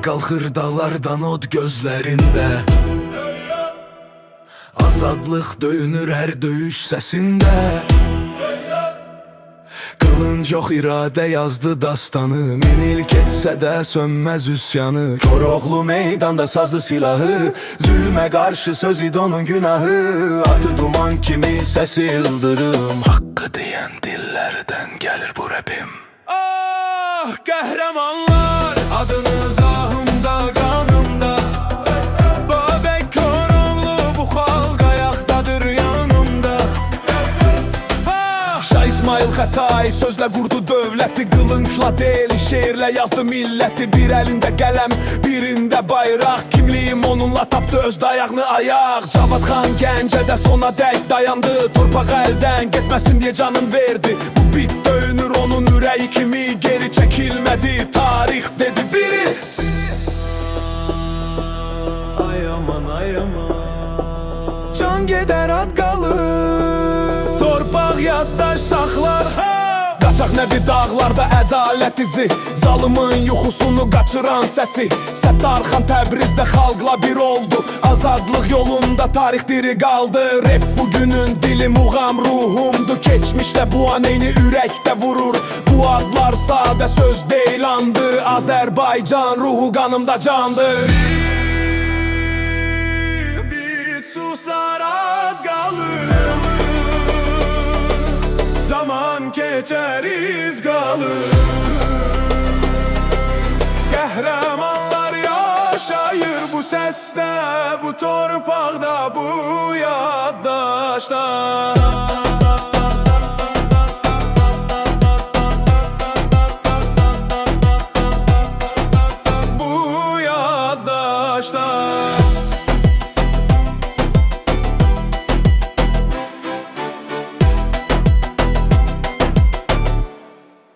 qalxır dağlardan od gözlərində. Azadlıq döyünür hər döyüş səsində. Qılınc yox iradə yazdı dastanı, min il keçsə də sönməz üsyanı. Koroğlu meydanda sazı silahı, zülmə qarşı söz idi onun günahı. Atı duman kimi səsi ildırım, haqqı deyən dillərdən gəlir bu rəpim. Ah qəhrəmanlar, adınız ahımda qanımda. Babək Koroğlu bu xalq ayaqdadır yanımda. Şah İsmail Xətai sözlə qurdu dövləti, qılıncla deyil şeirlə yazdı milləti. Bir əlində qələm, birində bayraq, kimliyim onunla tapdı öz dayağını ayaq. Cavad xan Gəncədə sona dək dayandı, torpağı əldən getməsin deyə canın verdi. Bu bit döyünür onun ürəyi kimi, geri çəkilmədi tarix dedi biri. Ay aman ay aman, can gedər ad qalır, torpaq yaddaş saxlar. Qaçaq nəbi dağlarda ədalət izi, zalımın yuxusunu qaçıran səsi. Səttarxan Təbrizdə xalqla bir oldu, azadlıq yolunda tarix diri qaldı. Rap bugünün dili, muğam ruhumdu, keçmişdə bu an eyni ürəkdə vurur. Bu adlar sadə söz deyil andı, Azərbaycan ruhu qanımda candır. Bir susar ad qalır, zaman keçər iz qalır. Qəhrəmanlar yaşayır bu səsdə, bu torpaqda, bu yaddaşda.